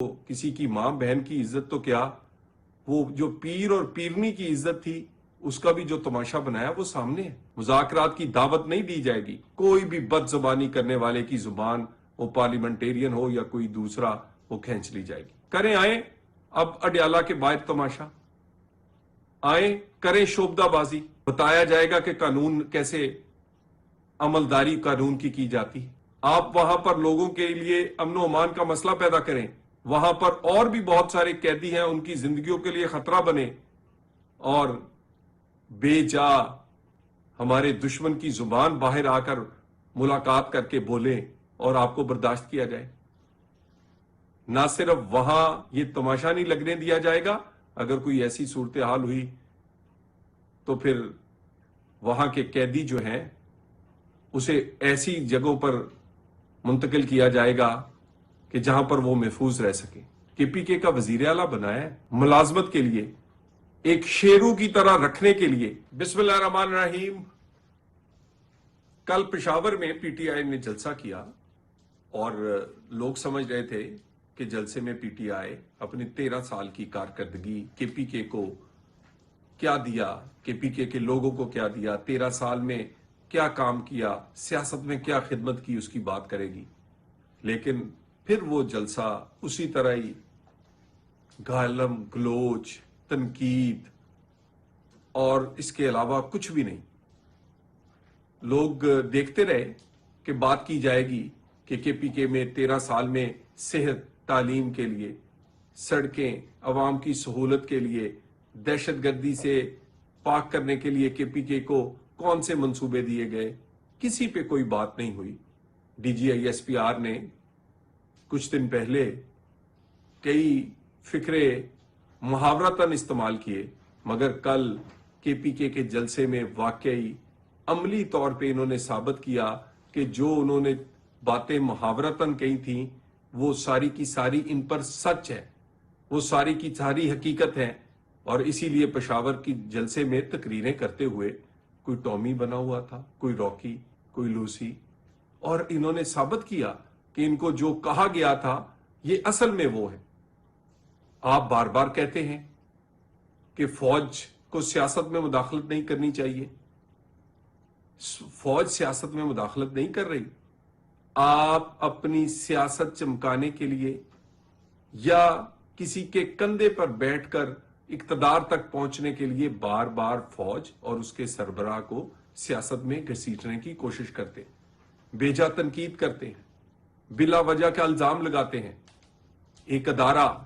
किसी की माँ बहन की इज्जत तो क्या, वो जो पीर और पीरनी की इज्जत थी उसका भी जो तमाशा बनाया वो सामने है। मुज़ाकरात की दावत नहीं दी जाएगी। कोई भी बदजुबानी करने वाले की जुबान, वो पार्लियामेंटेरियन हो या कोई दूसरा, वो खींच ली जाएगी। करें आए अब अडयाला के बाहर तमाशा, आए करें शोबदाबाजी, बताया जाएगा कि कानून कैसे अमलदारी कानून की जाती है। आप वहां पर लोगों के लिए अमन अमान का मसला पैदा करें, वहां पर और भी बहुत सारे कैदी हैं, उनकी जिंदगियों के लिए खतरा बने, और बेजा हमारे दुश्मन की जुबान बाहर आकर मुलाकात करके बोले और आपको बर्दाश्त किया जाए। ना सिर्फ वहां ये तमाशा नहीं लगने दिया जाएगा, अगर कोई ऐसी सूरत हाल हुई तो फिर वहां के कैदी जो हैं उसे ऐसी जगहों पर मुंतकिल किया जाएगा कि जहां पर वो महफूज रह सके। केपीके का वजीर आला बनाया है मुलाजमत के लिए, एक शेरू की तरह रखने के लिए। बिस्मिल्लाहिर्रहमानिर्रहीम। कल पेशावर में पीटीआई ने जलसा किया और लोग समझ रहे थे कि जलसे में पीटीआई अपनी 13 साल की कारकर्दगी, केपीके को क्या दिया, केपीके के लोगों को क्या दिया, 13 साल में क्या काम किया, सियासत में क्या खिदमत की, उसकी बात करेगी। लेकिन फिर वो जलसा उसी तरह ही गालम गलोच, तनकीद और इसके अलावा कुछ भी नहीं। लोग देखते रहे कि बात की जाएगी कि केपीके में 13 साल में सेहत, तालीम के लिए, सड़कें, अवाम की सहूलत के लिए, दहशतगर्दी से पाक करने के लिए केपीके को कौन से मंसूबे दिए गए। किसी पे कोई बात नहीं हुई। डीजीआईएसपीआर ने कुछ दिन पहले कई फिक्रे मुहावरतन इस्तेमाल किए, मगर कल केपीके के जलसे में वाकई अमली तौर पे इन्होंने साबित किया कि जो उन्होंने बातें मुहावरतन कही थी वो सारी की सारी इन पर सच है, वो सारी की सारी हकीकत है। और इसीलिए पेशावर की जलसे में तकरीरें करते हुए कोई टॉमी बना हुआ था, कोई रॉकी, कोई लूसी, और इन्होंने साबित किया कि इनको जो कहा गया था ये असल में वो है। आप बार बार कहते हैं कि फौज को सियासत में मुदाखलत नहीं करनी चाहिए। फौज सियासत में मुदाखलत नहीं कर रही। आप अपनी सियासत चमकाने के लिए या किसी के कंधे पर बैठकर इक्तदार तक पहुंचने के लिए बार बार फौज और उसके सरबराह को सियासत में घसीटने की कोशिश करते हैं, बेजा तनकीद करते हैं, बिला वजह का इल्जाम लगाते हैं। एक अदारा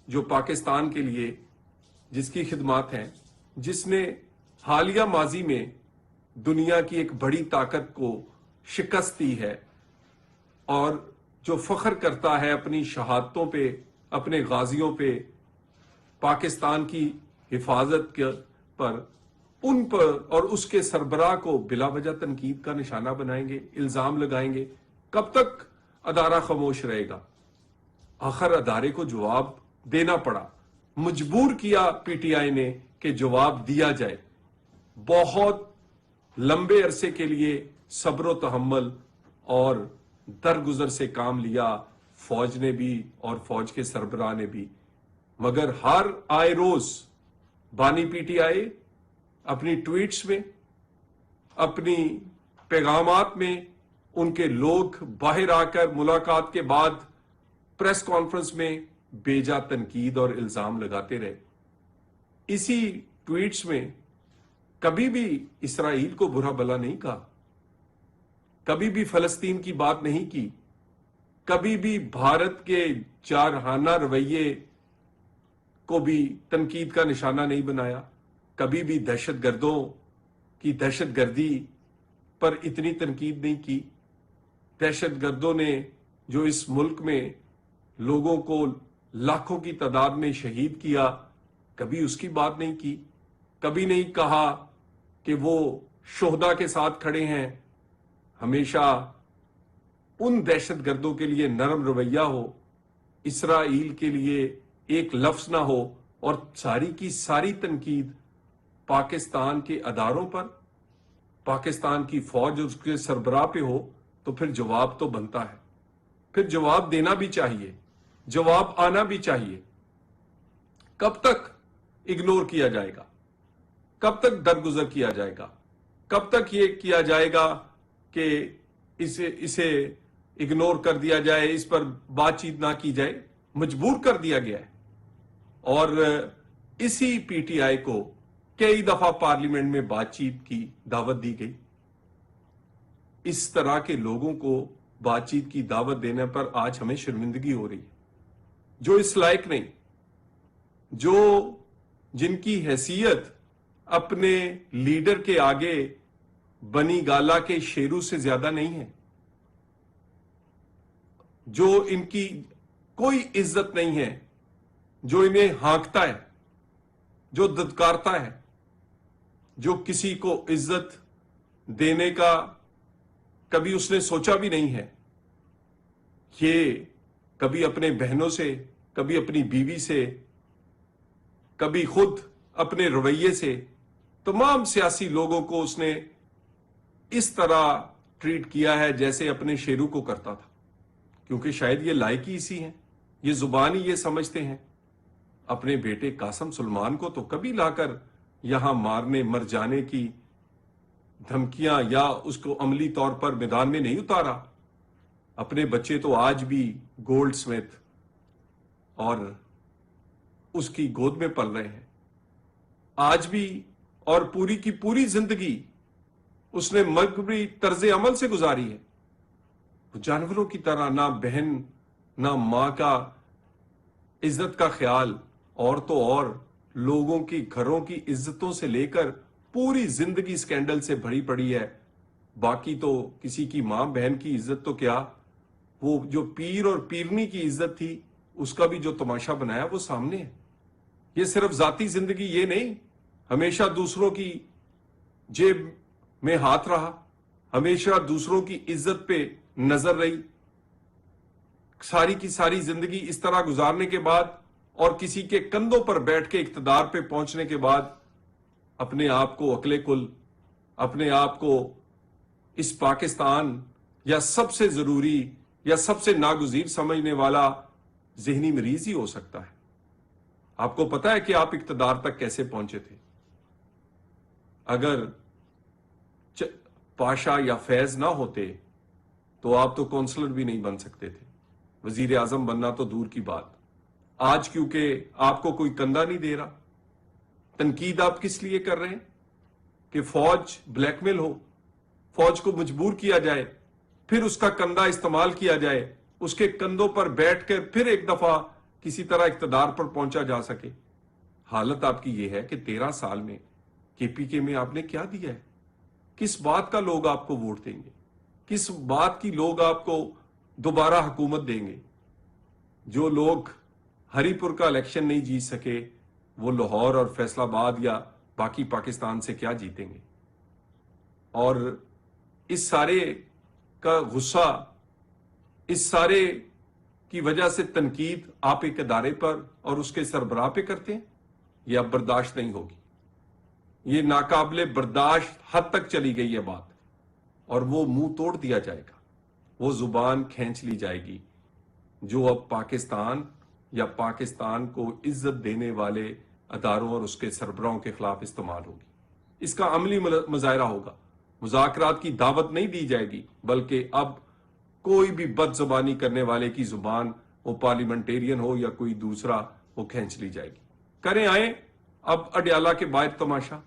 जो पाकिस्तान के लिए जिसकी खिदमत है, जिसने हालिया माजी में दुनिया की एक बड़ी ताकत को शिकस्त दी है और जो फख्र करता है अपनी शहादतों पे, अपने गाजियों पे, पाकिस्तान की हिफाजत पर, उन पर और उसके सरबराह को बिला वजह तनकीद का निशाना बनाएंगे, इल्जाम लगाएंगे। कब तक अदारा खामोश रहेगा? आखिर अदारे को जवाब देना पड़ा, मजबूर किया पीटीआई ने कि जवाब दिया जाए। बहुत लंबे अरसे के लिए सब्र तहम्मुल और दरगुजर से काम लिया फौज ने भी और फौज के सरबराह ने भी, मगर हर आए रोज बानी पीटीआई अपनी ट्वीट्स में, अपनी पैगामात में, उनके लोग बाहर आकर मुलाकात के बाद प्रेस कॉन्फ्रेंस में बेजा तनकीद और इल्जाम लगाते रहे। इसी ट्वीट्स में कभी भी इसराइल को बुरा भला नहीं कहा, कभी भी फलस्तीन की बात नहीं की, कभी भी भारत के जारहाना रवैये को भी तनकीद का निशाना नहीं बनाया, कभी भी दहशतगर्दों की दहशतगर्दी पर इतनी तनकीद नहीं की। दहशतगर्दों ने जो इस मुल्क में लोगों को लाखों की तादाद में शहीद किया, कभी उसकी बात नहीं की। कभी नहीं कहा कि वो शोहदा के साथ खड़े हैं। हमेशा उन दहशतगर्दों के लिए नरम रवैया हो, इसराइल के लिए एक लफ्ज ना हो, और सारी की सारी तनकीद पाकिस्तान के अदारों पर, पाकिस्तान की फौज और उसके सरबराह पे हो, तो फिर जवाब तो बनता है, फिर जवाब देना भी चाहिए। जवाब आना भी चाहिए। कब तक इग्नोर किया जाएगा? कब तक दरगुजर किया जाएगा? कब तक ये किया जाएगा कि इसे इग्नोर कर दिया जाए, इस पर बातचीत ना की जाए? मजबूर कर दिया गया है। और इसी पीटीआई को कई दफा पार्लियामेंट में बातचीत की दावत दी गई। इस तरह के लोगों को बातचीत की दावत देने पर आज हमें शर्मिंदगी हो रही है, जो इस लायक नहीं, जो जिनकी हैसियत अपने लीडर के आगे बनी गाला के शेरू से ज्यादा नहीं है, जो इनकी कोई इज्जत नहीं है, जो इन्हें हाँकता है, जो धुतकारता है, जो किसी को इज्जत देने का कभी उसने सोचा भी नहीं है। ये कभी अपने बहनों से, कभी अपनी बीवी से, कभी खुद अपने रवैये से तमाम सियासी लोगों को उसने इस तरह ट्रीट किया है जैसे अपने शेरू को करता था, क्योंकि शायद ये लायक ही इसी हैं, ये जुबान ही ये समझते हैं। अपने बेटे कासम सुलेमान को तो कभी लाकर यहां मारने मर जाने की धमकियां या उसको अमली तौर पर मैदान में नहीं उतारा। अपने बच्चे तो आज भी गोल्डस्मिथ और उसकी गोद में पल रहे हैं, आज भी, और पूरी की पूरी जिंदगी उसने मजबूरी तर्ज अमल से गुजारी है। जानवरों की तरह ना बहन ना मां का इज्जत का ख्याल, और तो और लोगों की घरों की इज्जतों से लेकर पूरी जिंदगी स्कैंडल से भरी पड़ी है। बाकी तो किसी की मां बहन की इज्जत तो क्या, वो जो पीर और पीरनी की इज्जत थी उसका भी जो तमाशा बनाया वो सामने है। ये सिर्फ जाती जिंदगी ये नहीं, हमेशा दूसरों की जेब में हाथ रहा, हमेशा दूसरों की इज्जत पे नजर रही। सारी की सारी जिंदगी इस तरह गुजारने के बाद और किसी के कंधों पर बैठ के इक्तदार पे पहुंचने के बाद अपने आप को अकले कुल, अपने आप को इस पाकिस्तान या सबसे जरूरी या सबसे नागुजीर समझने वाला जहनी मरीज ही हो सकता है। आपको पता है कि आप इक्तदार तक कैसे पहुंचे थे? अगर पाशा या फैज ना होते तो आप तो काउंसलर भी नहीं बन सकते थे, वजीर आजम बनना तो दूर की बात। आज क्योंकि आपको कोई कंधा नहीं दे रहा, तनकीद आप किस लिए कर रहे हैं कि फौज ब्लैकमेल हो, फौज को मजबूर किया जाए, फिर उसका कंधा इस्तेमाल किया जाए, उसके कंधों पर बैठकर फिर एक दफा किसी तरह इक्तदार पर पहुंचा जा सके। हालत आपकी यह है कि 13 साल में केपीके में आपने क्या दिया है? किस बात का लोग आपको वोट देंगे? किस बात की लोग आपको दोबारा हुकूमत देंगे? जो लोग हरिपुर का इलेक्शन नहीं जीत सके वो लाहौर और फैसलाबाद या बाकी पाकिस्तान से क्या जीतेंगे? और इस सारे का गुस्सा, इस सारे की वजह से तनकीद आप एक इदारे पर और उसके सरबराह पे करते हैं, यह अब बर्दाश्त नहीं होगी। ये नाकाबिले बर्दाश्त हद तक चली गई है बात, और वो मुंह तोड़ दिया जाएगा, वो जुबान खींच ली जाएगी जो अब पाकिस्तान या पाकिस्तान को इज्जत देने वाले अदारों और उसके सरबराहों के खिलाफ इस्तेमाल होगी। इसका अमली मुजाहरा होगा। मुज़ाकरात की दावत नहीं दी जाएगी, बल्कि अब कोई भी बदजुबानी करने वाले की जुबान, वो पार्लियामेंटेरियन हो या कोई दूसरा, वो खींच ली जाएगी। करें आए अब अडयाला के बाहर तमाशा,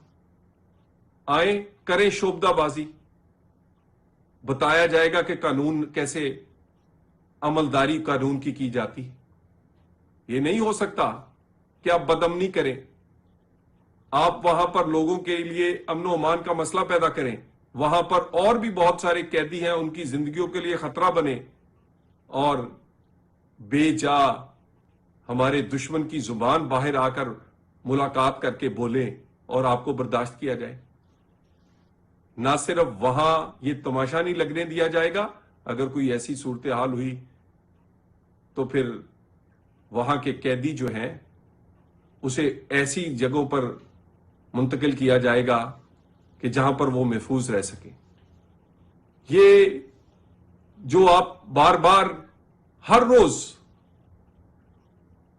आए करें शोबदाबाजी, बताया जाएगा कि कानून कैसे अमलदारी कानून की जाती है। ये नहीं हो सकता कि आप बदअमनी करें, आप वहां पर लोगों के लिए अमन अमान का मसला पैदा करें, वहां पर और भी बहुत सारे कैदी हैं, उनकी जिंदगियों के लिए खतरा बने, और बेजा हमारे दुश्मन की जुबान बाहर आकर मुलाकात करके बोले और आपको बर्दाश्त किया जाए। ना सिर्फ वहां ये तमाशा नहीं लगने दिया जाएगा, अगर कोई ऐसी सूरत हाल हुई तो फिर वहां के कैदी जो हैं उसे ऐसी जगहों पर मुंतकिल किया जाएगा कि जहां पर वो महफूज रह सके। ये जो आप बार बार हर रोज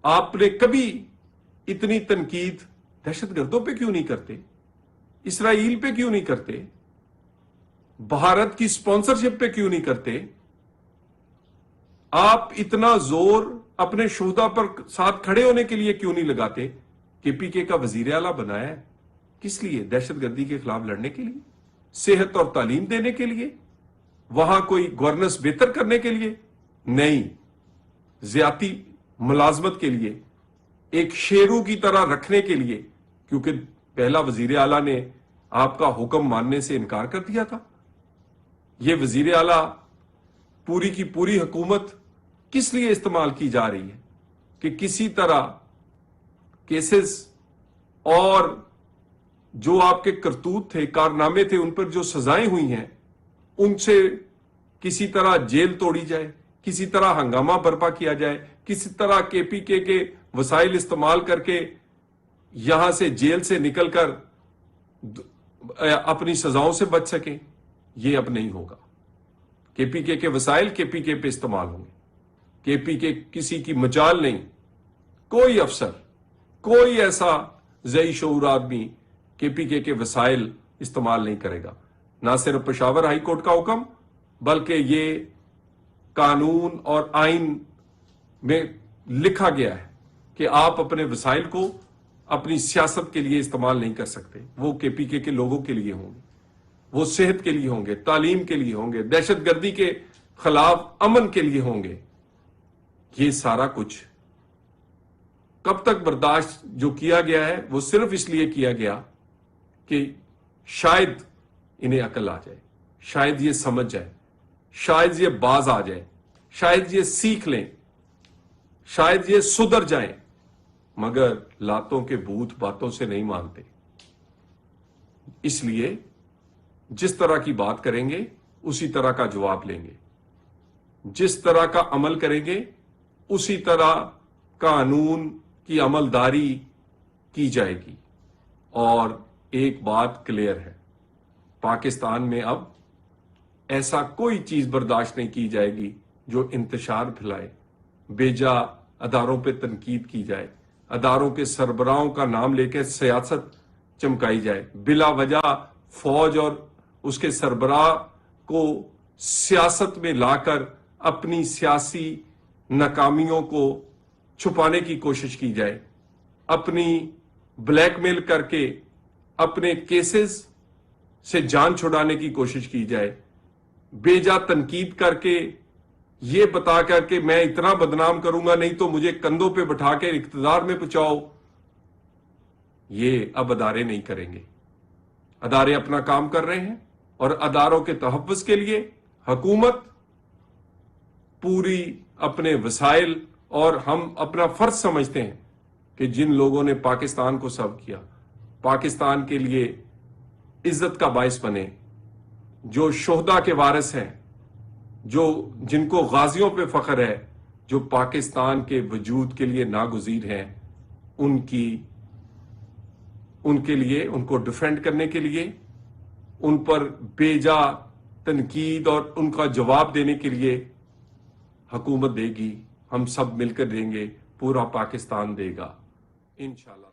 آپ نے کبھی اتنی تنقید دہشت گردوں پہ کیوں نہیں کرتے؟ اسرائیل پہ کیوں نہیں کرتے؟ بھارت کی سپانسرشپ پہ کیوں نہیں کرتے؟ آپ اتنا زور اپنے شہداء پر ساتھ کھڑے ہونے کے لیے کیوں نہیں لگاتے؟ کے پی کے کا وزیر اعلیٰ بنایا ہے کس لیے؟ دہشت گردی کے خلاف لڑنے کے لیے، صحت اور تعلیم دینے کے لیے، وہاں کوئی گورننس بہتر کرنے کے لیے نہیں، زیادتی ملازمت کے لیے، ایک شیرو کی طرح رکھنے کے لیے، کیونکہ پہلا وزیر اعلیٰ نے آپ کا حکم ماننے سے انکار کر دیا تھا۔ یہ وزیر اعلیٰ پوری کی پوری حکومت کس لیے استعمال کی جا رہی ہے کہ کسی طرح کیسز اور جو آپ کے کرتوت تھے، کارنامے تھے، ان پر جو سزائیں ہوئی ہیں ان سے کسی طرح جیل توڑی جائے، کسی طرح ہنگامہ برپا کیا جائے، کسی طرح کے پی کے وسائل استعمال کر کے یہاں سے جیل سے نکل کر اپنی سزاؤں سے بچ سکیں۔ یہ اب نہیں ہوگا۔ کے پی کے وسائل کے پی کے پہ استعمال ہوں گے۔ کے پی کے کسی کی مجال نہیں، کوئی افسر، کوئی ایسا ذی شعور آدمی کے پی کے وسائل استعمال نہیں کرے گا۔ نہ صرف پشاور ہائی کورٹ کا حکم، بلکہ یہ قانون اور آئین میں لکھا گیا ہے کہ آپ اپنے وسائل کو اپنی سیاست کے لیے استعمال نہیں کر سکتے۔ وہ کے پی کے لوگوں کے لیے ہوں گے، وہ صحت کے لیے ہوں گے، تعلیم کے لیے ہوں گے، دہشت گردی کے خلاف امن کے لیے ہوں گے۔ یہ سارا کچھ کب تک برداشت جو کیا گیا ہے وہ صرف اس لیے کیا گیا کہ شاید انہیں عقل آ جائے، شاید یہ سمجھ جائے، شاید یہ باز آ جائے، شاید یہ سیکھ لیں، شاید یہ سدھر جائیں، مگر لاتوں کے بھوت باتوں سے نہیں مانتے۔ اس لیے جس طرح کی بات کریں گے اسی طرح کا جواب لیں گے، جس طرح کا عمل کریں گے اسی طرح قانون کی عملداری کی جائے گی۔ اور ایک بات کلیئر ہے، پاکستان میں اب ایسا کوئی چیز برداشت نہیں کی جائے گی جو انتشار پھیلائے، بیجا اداروں پہ تنقید کی جائے، اداروں کے سربراہوں کا نام لے کے سیاست چمکائی جائے، بلا وجہ فوج اور اس کے سربراہ کو سیاست میں لا کر اپنی سیاسی ناکامیوں کو چھپانے کی کوشش کی جائے، اپنی بلیک میل کر کے اپنے کیسز سے جان چھڑانے کی کوشش کی جائے، بیجا تنقید کر کے یہ بتا کر کہ میں اتنا بدنام کروں گا نہیں تو مجھے کندھوں پہ بٹھا کے اقتدار میں پہنچاؤ۔ یہ اب ادارے نہیں کریں گے۔ ادارے اپنا کام کر رہے ہیں اور اداروں کے تحفظ کے لیے حکومت پوری اپنے وسائل، اور ہم اپنا فرض سمجھتے ہیں کہ جن لوگوں نے پاکستان کو سرو کیا، پاکستان کے لیے عزت کا باعث بنے، جو شہداء کے وارث ہیں، جن کو غازیوں پہ فخر ہے، جو پاکستان کے وجود کے لیے ناگزیر ہیں، ان کے لیے، ان کو ڈیفینڈ کرنے کے لیے، ان پر بیجا تنقید اور ان کا جواب دینے کے لیے حکومت دے گی، ہم سب مل کر دیں گے، پورا پاکستان دے گا انشاءاللہ۔